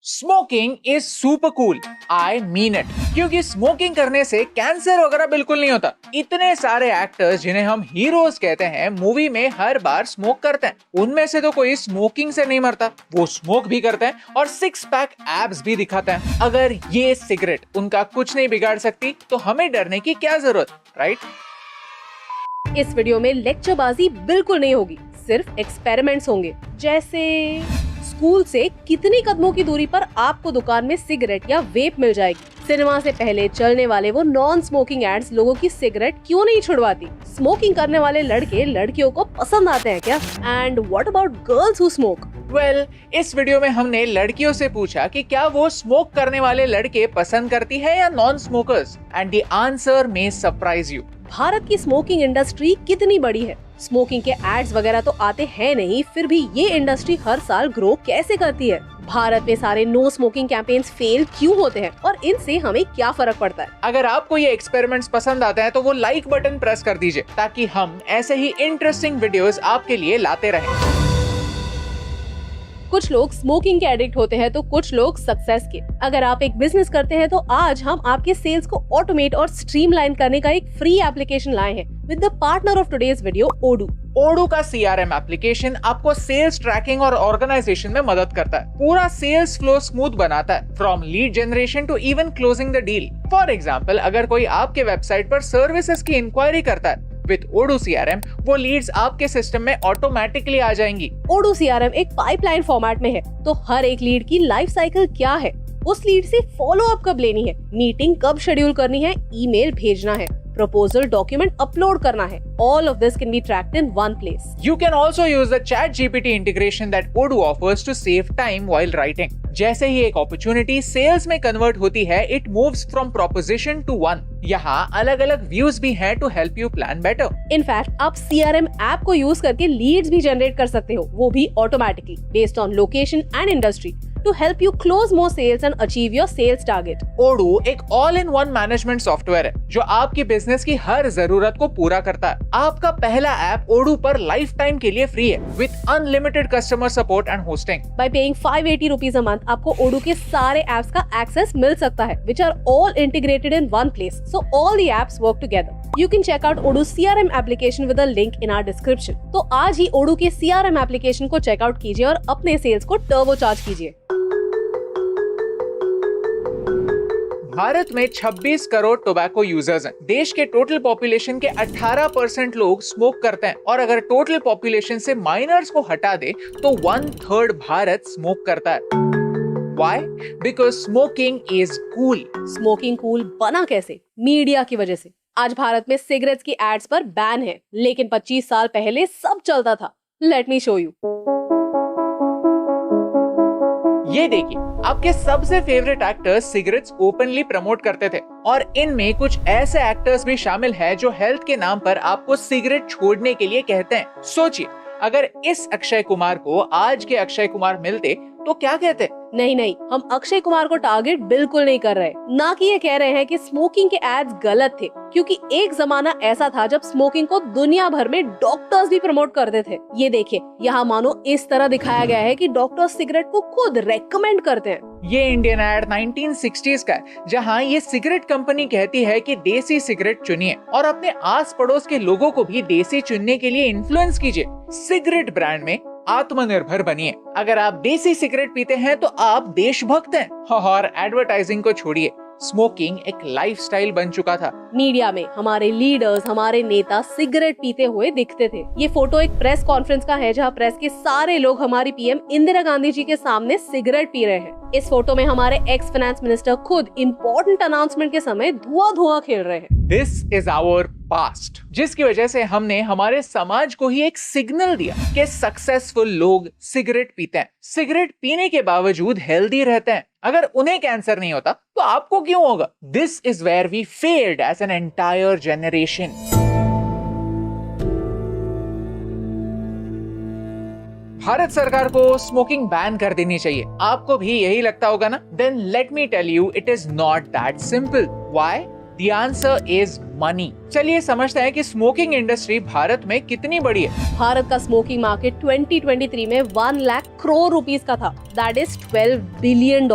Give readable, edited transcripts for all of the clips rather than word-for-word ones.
Smoking is super cool, I mean it. क्योंकि smoking करने से कैंसर वगैरह बिल्कुल नहीं होता। इतने सारे एक्टर्स जिन्हें हम हीरोज कहते हैं मूवी में हर बार स्मोक करते हैं, उनमें से तो कोई स्मोकिंग से नहीं मरता। वो स्मोक भी करते हैं और 6 पैक एब्स भी दिखाते हैं। अगर ये सिगरेट उनका कुछ नहीं बिगाड़ सकती तो हमें डरने की क्या जरूरत, राइट? इस वीडियो में लेक्चरबाजी बिल्कुल नहीं होगी, सिर्फ एक्सपेरिमेंट्स होंगे। जैसे स्कूल से कितनी कदमों की दूरी पर आपको दुकान में सिगरेट या वेप मिल जाएगी। सिनेमा से पहले चलने वाले वो नॉन स्मोकिंग एड्स लोगों की सिगरेट क्यों नहीं छुड़वाती। स्मोकिंग करने वाले लड़के लड़कियों को पसंद आते हैं क्या? And what about girls who smoke? Well, इस वीडियो में हमने लड़कियों से पूछा कि क्या वो स्मोक करने वाले लड़के पसंद करती है या non smokers, and the answer may surprise you. Bharat की स्मोकिंग इंडस्ट्री कितनी बड़ी है? स्मोकिंग के एड्स वगैरह तो आते हैं नहीं, फिर भी ये इंडस्ट्री हर साल ग्रो कैसे करती है? भारत में सारे नो स्मोकिंग कैंपेन्स फेल क्यों होते हैं और इनसे हमें क्या फर्क पड़ता है? अगर आपको ये एक्सपेरिमेंट्स पसंद आते हैं तो वो लाइक बटन प्रेस कर दीजिए ताकि हम ऐसे ही इंटरेस्टिंग वीडियोस आपके लिए लाते रहें। कुछ लोग स्मोकिंग के एडिक्ट होते हैं तो कुछ लोग सक्सेस के। अगर आप एक बिजनेस करते हैं तो आज हम आपके सेल्स को ऑटोमेट और स्ट्रीमलाइन करने का एक फ्री एप्लीकेशन लाए हैं with the partner of today's video, Odoo. Odoo का CRM एप्लीकेशन आपको सेल्स ट्रैकिंग और ऑर्गेनाइजेशन में मदद करता है। पूरा सेल्स फ्लो स्मूथ बनाता है, from lead generation to even closing the deal. For example, अगर कोई आपके वेबसाइट पर सर्विसेज की इंक्वायरी करता है, विद ओडू CRM वो लीड्स आपके सिस्टम में ऑटोमेटिकली आ जाएंगी। ओडू CRM एक पाइपलाइन फॉर्मेट में है, तो हर एक लीड की लाइफ साइकिल क्या है, उस लीड से फॉलो अप कब लेनी है, मीटिंग कब शेड्यूल करनी है, ईमेल भेजना है, प्रपोजल डॉक्यूमेंट अपलोड करना है, all of this can be tracked in one place. You can also use the ChatGPT integration that Odoo offers to save time while writing. जैसे ही एक अपॉर्चुनिटी सेल्स में convert होती है, it moves from proposition to one. यहाँ अलग अलग views भी हैं to help you plan better. In fact आप CRM ऐप को यूज करके लीड्स भी जनरेट कर सकते हो, वो भी automatically based on location and industry, to help you close more sales and achieve your sales target. Odoo एक all-in-one मैनेजमेंट सॉफ्टवेयर है जो आपकी बिजनेस की हर जरूरत को पूरा करता है। आपका पहला ऐप Odoo पर लाइफ टाइम के लिए फ्री है with unlimited customer support and hosting. By paying 580 rupees a month, आपको Odoo के सारे ऐप्स का एक्सेस मिल सकता है, which are all integrated in one place, so all the apps work together. You can check out Odoo CRM application with a link in our description. तो आज ही Odoo के CRM application को checkout कीजिए और अपने sales को turbo charge कीजिए। भारत में 26 करोड़ टोबैको यूजर्स हैं। देश के टोटल पॉपुलेशन के 18% लोग स्मोक करते हैं, और अगर टोटल पॉपुलेशन से माइनर्स को हटा दे तो 1/3 भारत स्मोक करता है। Why? Because smoking is cool. Smoking cool बना कैसे? मीडिया की वजह से। आज भारत में सिगरेट्स की एड्स पर बैन है, लेकिन 25 साल पहले सब चलता था। Let me show you. ये देखिए, आपके सबसे favourite actors cigarettes openly promote करते थे, और इनमें कुछ ऐसे एक्टर्स भी शामिल हैं जो हेल्थ के नाम पर आपको सिगरेट छोड़ने के लिए कहते हैं। सोचिए, अगर इस अक्षय कुमार को आज के अक्षय कुमार मिलते तो क्या कहते? नहीं, हम अक्षय कुमार को टारगेट बिल्कुल नहीं कर रहे। ना कि ये कह रहे हैं कि स्मोकिंग के एड्स गलत थे, क्योंकि एक जमाना ऐसा था जब स्मोकिंग को दुनिया भर में डॉक्टर्स भी प्रमोट करते थे। ये देखिए, यहाँ मानो इस तरह दिखाया गया है कि डॉक्टर्स सिगरेट को खुद रेकमेंड करते हैं। ये इंडियन एड 1960s का है, जहाँ ये सिगरेट कंपनी कहती है कि देसी सिगरेट चुनिए और अपने आस पड़ोस के लोगों को भी देसी चुनने के लिए इन्फ्लुएंस कीजिए। सिगरेट ब्रांड में आत्मनिर्भर बनिए। अगर आप देसी सिगरेट पीते हैं तो आप देशभक्त हैं। और एडवर्टाइजिंग को छोड़िए, स्मोकिंग एक लाइफस्टाइल बन चुका था। मीडिया में हमारे लीडर्स, हमारे नेता सिगरेट पीते हुए दिखते थे। ये फोटो एक प्रेस कॉन्फ्रेंस का है जहाँ प्रेस के सारे लोग हमारी PM इंदिरा गांधी जी के सामने सिगरेट पी रहे हैं। इस फोटो में हमारे एक्स फाइनेंस मिनिस्टर खुद इम्पोर्टेंट अनाउंसमेंट के समय धुआं खेल रहे हैं। दिस इज आवर पास्ट, जिसकी वजह से हमने हमारे समाज को ही एक सिग्नल दिया कि सक्सेसफुल लोग सिगरेट पीते हैं, सिगरेट पीने के बावजूद हेल्दी रहते हैं। अगर उन्हें कैंसर नहीं होता तो आपको क्यों होगा? This is where we failed as an entire generation. Bharat सरकार को स्मोकिंग बैन कर देनी चाहिए। आपको भी यही लगता होगा ना? Then let me tell you, it is not that simple. Why? The answer is money. चलिए समझते हैं कि स्मोकिंग इंडस्ट्री भारत में कितनी बड़ी है। भारत का स्मोकिंग मार्केट 2023 में 1 लाख करोड़ रुपीस का था। That is $12 billion.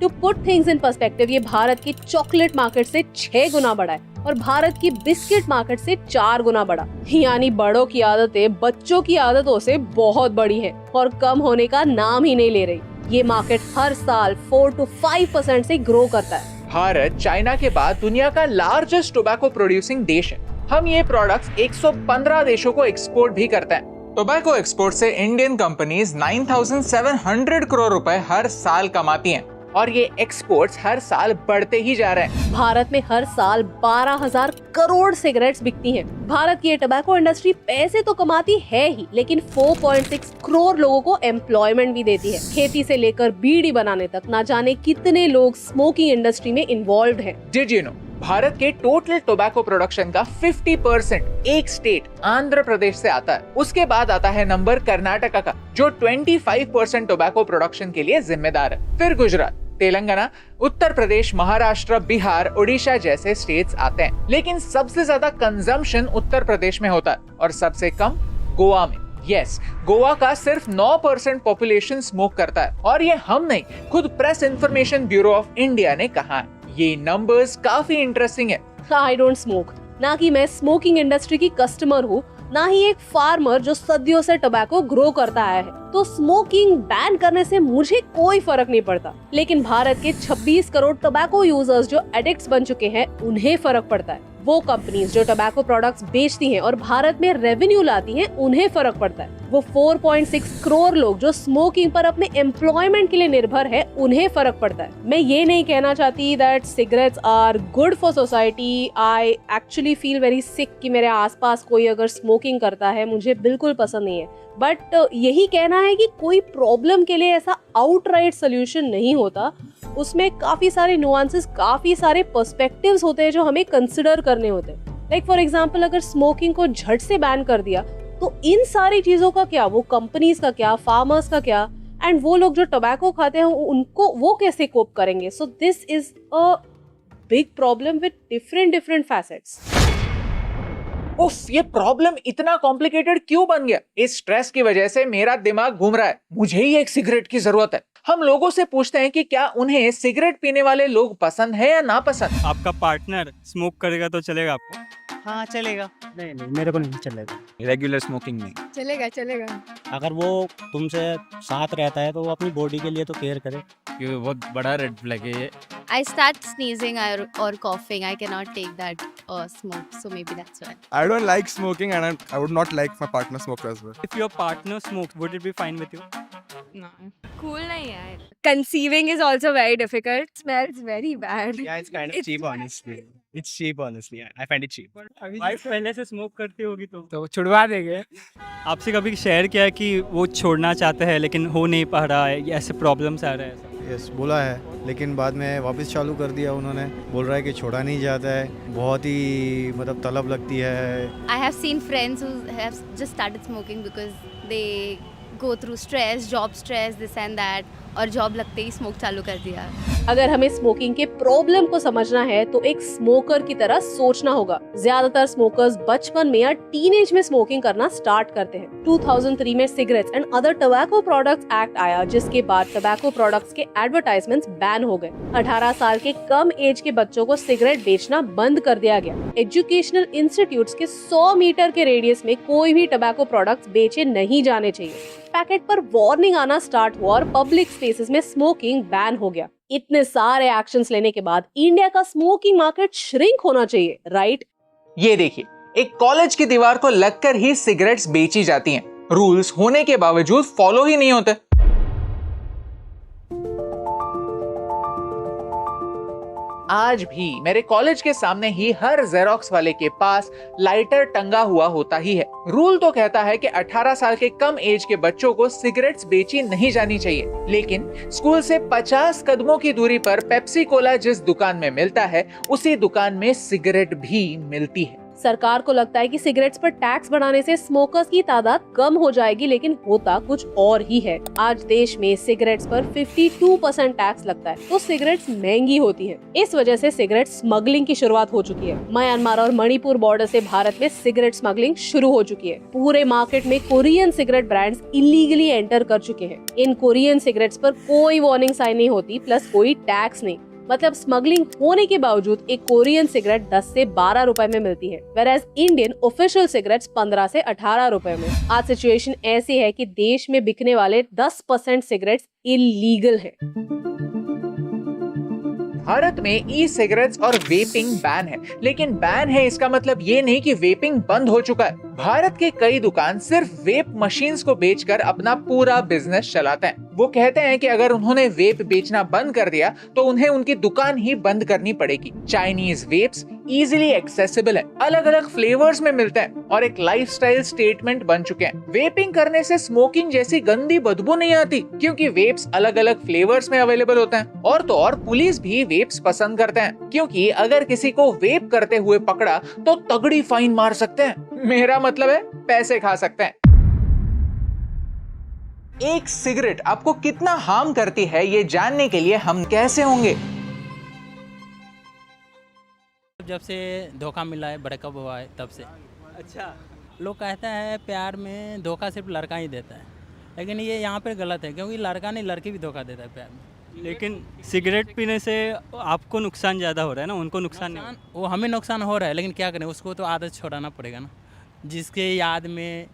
To put things in perspective, ये भारत की चॉकलेट मार्केट से 6 गुना बड़ा है और भारत की बिस्किट मार्केट से 4 गुना बड़ा। यानी बड़ों की आदतें बच्चों की आदतों से बहुत बड़ी है और कम होने का नाम ही नहीं ले रही। ये मार्केट हर साल 4 to 5% से ग्रो करता है। भारत चाइना के बाद दुनिया का लार्जेस्ट टोबैको प्रोड्यूसिंग देश है। हम ये प्रोडक्ट्स 115 देशों को एक्सपोर्ट भी करते हैं। टोबैको एक्सपोर्ट से इंडियन कंपनीज 9,700 करोड़ रुपए हर साल कमाती हैं और ये एक्सपोर्ट्स हर साल बढ़ते ही जा रहे हैं। भारत में हर साल 12,000 करोड़ सिगरेट्स बिकती हैं। भारत की ये टबैको इंडस्ट्री पैसे तो कमाती है ही, लेकिन 4.6 करोड़ लोगों को एम्प्लॉयमेंट भी देती है। खेती से लेकर बीड़ी बनाने तक ना जाने कितने लोग स्मोकिंग इंडस्ट्री में इन्वॉल्व हैं। डिड यू नो भारत के टोटल टोबैको प्रोडक्शन का 50% एक स्टेट आंध्र प्रदेश से आता है। उसके बाद आता है नंबर कर्नाटका का, जो 25% टोबैको प्रोडक्शन के लिए जिम्मेदार है। फिर गुजरात, तेलंगाना, उत्तर प्रदेश, महाराष्ट्र, बिहार, ओडिशा जैसे स्टेट्स आते हैं। लेकिन सबसे ज्यादा कंजम्पशन उत्तर प्रदेश में होता है और सबसे कम गोवा में। यस, गोवा का सिर्फ 9% पॉपुलेशन स्मोक करता है और ये हम नहीं, खुद press information bureau of India ने कहा है। ये नंबर्स काफी इंटरेस्टिंग है। आई डोंट स्मोक, ना कि मैं स्मोकिंग इंडस्ट्री की कस्टमर हूँ, ना ही एक फार्मर जो सदियों से टबैको ग्रो करता आया है। तो स्मोकिंग बैन करने से मुझे कोई फर्क नहीं पड़ता, लेकिन भारत के 26 करोड़ टबैको यूजर्स जो एडिक्ट्स बन चुके हैं उन्हें फर्क पड़ता है। वो कंपनीज जो टबैको प्रोडक्ट्स बेचती हैं और भारत में रेवेन्यू लाती हैं उन्हें फर्क पड़ता है। वो 4.6 करोड़ लोग जो स्मोकिंग पर अपने एम्प्लॉयमेंट के लिए निर्भर है उन्हें फर्क पड़ता है। मैं ये नहीं कहना चाहती that cigarettes are good for society. I actually feel very sick कि मेरे आसपास कोई अगर स्मोकिंग करता है, मुझे बिल्कुल पसंद नहीं है। बट यही कहना है कि कोई प्रॉब्लम के लिए ऐसा आउटराइट सोल्यूशन नहीं होता। उसमें काफी सारे नुआंसेस, काफी सारे पर्सपेक्टिव्स होते हैं जो हमें कंसिडर करने होते हैं। लाइक फॉर एग्जांपल, अगर स्मोकिंग को झट से बैन कर दिया तो इन सारी चीजों का क्या, वो कंपनीज का क्या, फार्मर्स का क्या, एंड वो लोग जो टबैको खाते हैं उनको वो कैसे कोप करेंगे। So this is a big problem with different facets. उफ, ये प्रॉब्लम इतना कॉम्प्लिकेटेड क्यों बन गया? इस स्ट्रेस की वजह से मेरा दिमाग घूम रहा है। मुझे ही एक सिगरेट की जरूरत है। हम लोगों से पूछते हैं कि क्या उन्हें सिगरेट पीने वाले लोग पसंद है या ना पसंद। आपका पार्टनर स्मोक करेगा तो चलेगा आपको? हाँ चलेगा। नहीं मेरे को नहीं चलेगा। रेगुलर स्मोकिंग नहीं चलेगा। अगर वो तुमसे साथ रहता है तो वो अपनी बॉडी के लिए तो केयर करे। ये बहुत बड़ा रेड फ्लैग है ये। I start sneezing or coughing. I cannot take that smoke, so maybe that's why. I don't like smoking and I would not like my partner smoke as well. If your partner smoked, would it be fine with you? No. Cool nahi hai. Conceiving is also very difficult. Smells very bad. Yeah, it's kind of cheap honestly. It's cheap honestly. I find it cheap. Wife पहले से smoke करती होगी तो छुड़वा देंगे। आपसे कभी share किया कि वो छोड़ना चाहते हैं लेकिन हो नहीं पा रहा है, ऐसे प्रॉब्लम्स आ रहे हैं? यस, बोला है, लेकिन बाद में वापस चालू कर दिया उन्होंने। बोल रहा है कि छोड़ा नहीं जाता है, बहुत ही मतलब तलब लगती है। I have seen friends who have just started smoking because they go through stress, job stress, this and that, और जॉब लगते ही स्मोक चालू कर दिया। अगर हमें स्मोकिंग के प्रॉब्लम को समझना है तो एक स्मोकर की तरह सोचना होगा। ज्यादातर स्मोकर्स बचपन में या टीनेज में स्मोकिंग करना स्टार्ट करते हैं। 2003 में cigarettes and other tobacco products act आया, जिसके बाद टबैको प्रोडक्ट्स के एडवर्टाइजमेंट्स बैन हो गए। 18 साल के कम एज के बच्चों को सिगरेट बेचना बंद कर दिया गया। एजुकेशनल इंस्टीट्यूट्स के 100 मीटर के रेडियस में कोई भी टबैको प्रोडक्ट्स बेचे नहीं जाने चाहिए। पैकेट पर वार्निंग आना स्टार्ट हुआ और पब्लिक स्पेसेस में स्मोकिंग बैन हो गया। इतने सारे एक्शंस लेने के बाद इंडिया का स्मोकिंग मार्केट श्रिंक होना चाहिए, राइट? ये देखिए, एक कॉलेज की दीवार को लगकर ही सिगरेट्स बेची जाती हैं। रूल्स होने के बावजूद फॉलो ही नहीं होते। आज भी मेरे कॉलेज के सामने ही हर जेरोक्स वाले के पास लाइटर टंगा हुआ होता ही है। रूल तो कहता है कि 18 साल के कम एज के बच्चों को सिगरेट्स बेची नहीं जानी चाहिए, लेकिन स्कूल से 50 कदमों की दूरी पर पेप्सी कोला जिस दुकान में मिलता है, उसी दुकान में सिगरेट भी मिलती है। सरकार को लगता है कि सिगरेट्स पर टैक्स बढ़ाने से स्मोकर्स की तादाद कम हो जाएगी, लेकिन होता कुछ और ही है। आज देश में सिगरेट्स पर 52% टैक्स लगता है, तो सिगरेट्स महंगी होती है। इस वजह से सिगरेट स्मगलिंग की शुरुआत हो चुकी है। म्यांमार और मणिपुर बॉर्डर से भारत में सिगरेट स्मगलिंग शुरू हो चुकी है। पूरे मार्केट में Korean cigarette brands illegally enter कर चुके हैं। इन कोरियन सिगरेट्स पर कोई वार्निंग साइन नहीं होती, प्लस कोई टैक्स नहीं। मतलब स्मगलिंग होने के बावजूद एक कोरियन सिगरेट 10 से 12 रुपए में मिलती है, वेराज इंडियन ऑफिशियल सिगरेट्स 15 से 18 रुपए में। आज सिचुएशन ऐसी है कि देश में बिकने वाले 10% सिगरेट्स इलीगल है। भारत में ई सिगरेट्स और वेपिंग बैन है, लेकिन बैन है इसका मतलब ये नहीं कि वेपिंग बंद हो चुका है। भारत के कई दुकान सिर्फ वेप मशीन्स को बेचकर अपना पूरा बिजनेस चलाते हैं। वो कहते हैं कि अगर उन्होंने वेप बेचना बंद कर दिया तो उन्हें उनकी दुकान ही बंद करनी पड़ेगी। चाइनीज वेप्स इजीली एक्सेसिबल है, अलग अलग फ्लेवर्स में मिलते हैं और एक लाइफस्टाइल स्टेटमेंट बन चुके हैं। वेपिंग करने से स्मोकिंग जैसी गंदी बदबू नहीं आती, क्योंकि वेप्स अलग अलग फ्लेवर्स में अवेलेबल होते हैं। और तो और पुलिस भी वेप्स पसंद करते हैं, क्योंकि अगर किसी को वेप करते हुए पकड़ा तो तगड़ी फाइन मार सकते हैं। मेरा मतलब है पैसे खा सकते हैं। एक सिगरेट आपको कितना हार्म करती है ये जानने के लिए हम कैसे होंगे? जब से धोखा मिला है, ब्रेकअप हुआ है, तब से। अच्छा, लोग कहते हैं प्यार में धोखा सिर्फ लड़का ही देता है, लेकिन ये यहाँ पर गलत है, क्योंकि लड़का नहीं लड़की भी धोखा देता है प्यार में। लेकिन सिगरेट पीने से आपको नुकसान ज़्यादा हो रहा है ना, उनको नुकसान नहीं। वो हमें नुकसान हो रहा है, लेकिन क्या करें, उसको तो आदत छोड़ाना पड़ेगा ना। जिसके याद में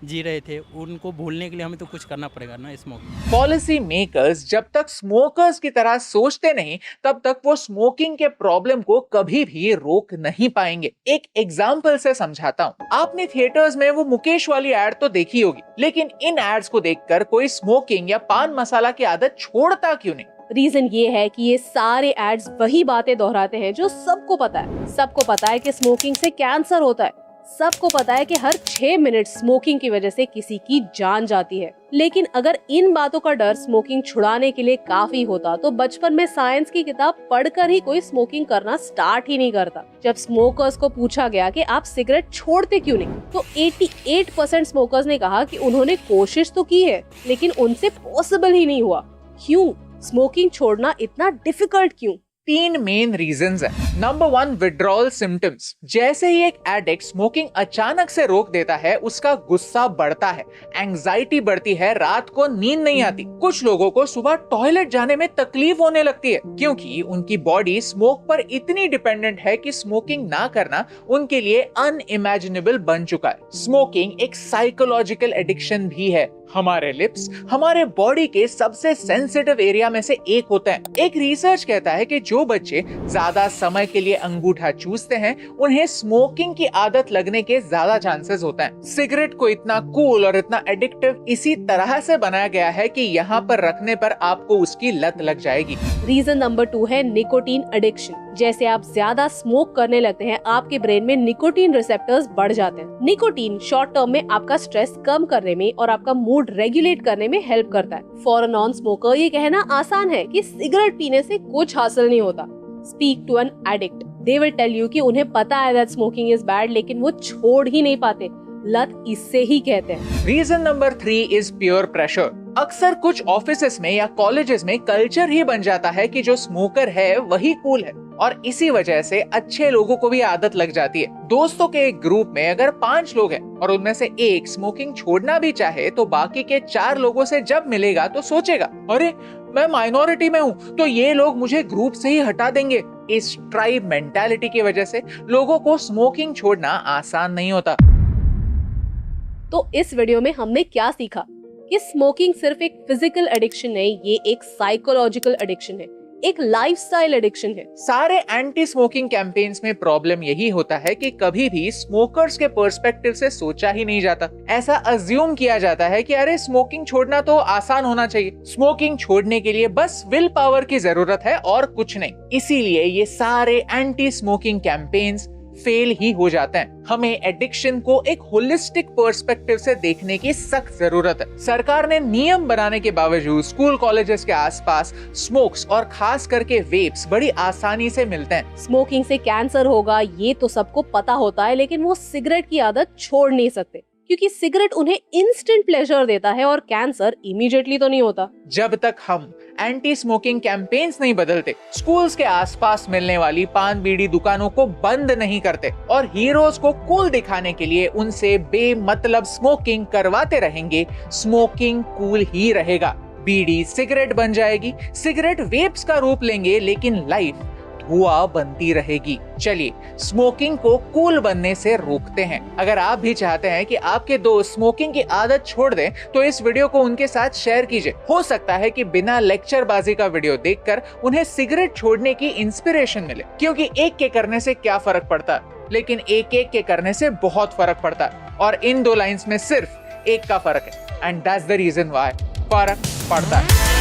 जी रहे थे उनको भूलने के लिए हमें तो कुछ करना पड़ेगा ना। स्मोकिंग पॉलिसी मेकर्स जब तक स्मोकर्स की तरह सोचते नहीं, तब तक वो स्मोकिंग के प्रॉब्लम को कभी भी रोक नहीं पाएंगे। एक एग्जाम्पल से समझाता हूँ। आपने थिएटर्स में वो मुकेश वाली एड तो देखी होगी, लेकिन इन एड्स को देखकर कोई स्मोकिंग या पान मसाला की आदत छोड़ता क्यों नहीं? रीजन ये है कि ये सारे एड्स वही बातें दोहराते हैं जो सबको पता है। सबको पता है कि स्मोकिंग से कैंसर होता है। सबको पता है कि हर 6 मिनट स्मोकिंग की वजह से किसी की जान जाती है। लेकिन अगर इन बातों का डर स्मोकिंग छुड़ाने के लिए काफी होता तो बचपन में साइंस की किताब पढ़कर ही कोई स्मोकिंग करना स्टार्ट ही नहीं करता। जब स्मोकर्स को पूछा गया कि आप सिगरेट छोड़ते क्यों नहीं, तो 88% स्मोकर्स ने कहा कि उन्होंने कोशिश तो की है, लेकिन उनसे पॉसिबल ही नहीं हुआ। क्यों? स्मोकिंग छोड़ना इतना डिफिकल्ट क्यों? 3 मेन रीजंस हैं। Number 1, withdrawal symptoms. जैसे ही एक एडिक्ट स्मोकिंग अचानक से रोक देता है, उसका गुस्सा बढ़ता है, एंजाइटी बढ़ती है, रात को नींद नहीं आती। कुछ लोगों को सुबह टॉयलेट जाने में तकलीफ होने लगती है, क्योंकि उनकी बॉडी स्मोक पर इतनी डिपेंडेंट है कि स्मोकिंग ना करना उनके लिए अनइमेजिनेबल बन चुका है। स्मोकिंग एक साइकोलॉजिकल एडिक्शन भी है। हमारे लिप्स हमारे बॉडी के सबसे सेंसिटिव एरिया में से एक होते हैं। एक रिसर्च कहता है कि जो बच्चे ज्यादा समय के लिए अंगूठा चूसते हैं, उन्हें स्मोकिंग की आदत लगने के ज्यादा चांसेस होते हैं। सिगरेट को इतना कूल और इतना एडिक्टिव इसी तरह से बनाया गया है कि यहाँ पर रखने पर आपको उसकी लत लग जाएगी। रीजन नंबर 2 है निकोटीन एडिक्शन। जैसे आप ज्यादा स्मोक करने लगते हैं, आपके ब्रेन में निकोटीन रिसेप्टर्स बढ़ जाते हैं। निकोटीन शॉर्ट टर्म में आपका स्ट्रेस कम करने में और आपका मूड रेगुलेट करने में हेल्प करता है। फॉर अ नॉन स्मोकर ये कहना आसान है कि सिगरेट पीने से कुछ हासिल नहीं होता। Speak to an addict, they will tell you कि उन्हें पता है दैट स्मोकिंग इज बैड, लेकिन वो छोड़ ही नहीं पाते। लत इससे ही कहते हैं। Reason number 3 is pure pressure. अक्सर कुछ ऑफिसेस में या कॉलेजेस में कल्चर ही बन जाता है कि जो स्मोकर है वही कूल है, और इसी वजह से अच्छे लोगों को भी आदत लग जाती है। दोस्तों के एक ग्रुप में अगर 5 लोग हैं और उनमें से एक स्मोकिंग छोड़ना भी चाहे, तो बाकी के 4 लोगों से जब मिलेगा तो सोचेगा, अरे मैं माइनॉरिटी में हूँ तो ये लोग मुझे ग्रुप से ही हटा देंगे। इस ट्राइब मेंटालिटी की वजह से लोगों को स्मोकिंग छोड़ना आसान नहीं होता। तो इस वीडियो में हमने क्या सीखा कि स्मोकिंग सिर्फ एक फिजिकल एडिक्शन नहीं, ये एक साइकोलॉजिकल एडिक्शन है, एक लाइफस्टाइल एडिक्शन है। सारे एंटी स्मोकिंग कैंपेन्स में प्रॉब्लम यही होता है कि कभी भी स्मोकर्स के पर्सपेक्टिव से सोचा ही नहीं जाता। ऐसा अज्यूम किया जाता है कि अरे स्मोकिंग छोड़ना तो आसान होना चाहिए, स्मोकिंग छोड़ने के लिए बस विल पावर की जरूरत है और कुछ नहीं। इसीलिए ये सारे एंटी स्मोकिंग कैंपेन्स फेल ही हो जाते हैं। हमें एडिक्शन को एक होलिस्टिक पर्सपेक्टिव से देखने की सख्त जरूरत है। सरकार ने नियम बनाने के बावजूद स्कूल कॉलेजेस के आसपास स्मोक्स और खास करके वेप्स बड़ी आसानी से मिलते हैं। स्मोकिंग से कैंसर होगा ये तो सबको पता होता है, लेकिन वो सिगरेट की आदत छोड़ नहीं सकते क्योंकि सिगरेट उन्हें इंस्टेंट प्लेजर देता है और कैंसर इमीडिएटली तो नहीं होता। जब तक हम एंटी स्मोकिंग कैंपेन्स नहीं बदलते, स्कूल्स के आसपास मिलने वाली पान बीड़ी दुकानों को बंद नहीं करते और हीरोज को कूल दिखाने के लिए उनसे बेमतलब स्मोकिंग करवाते रहेंगे, स्मोकिंग कूल ही रहेगा। बीड़ी सिगरेट बन जाएगी, सिगरेट वेप्स का रूप लेंगे, लेकिन लाइफ धुआं बनती रहेगी। चलिए स्मोकिंग को कूल बनने से रोकते हैं। अगर आप भी चाहते हैं कि आपके दोस्त स्मोकिंग की आदत छोड़ दें तो इस वीडियो को उनके साथ शेयर कीजिए। हो सकता है कि बिना लेक्चरबाजी का वीडियो देखकर उन्हें सिगरेट छोड़ने की इंस्पिरेशन मिले, क्योंकि एक के करने से क्या फर्क पड़ता है, लेकिन एक एक के करने से बहुत फर्क पड़ता है। और इन दो लाइंस में सिर्फ एक का फर्क है, and that's the reason why फर्क पड़ता है।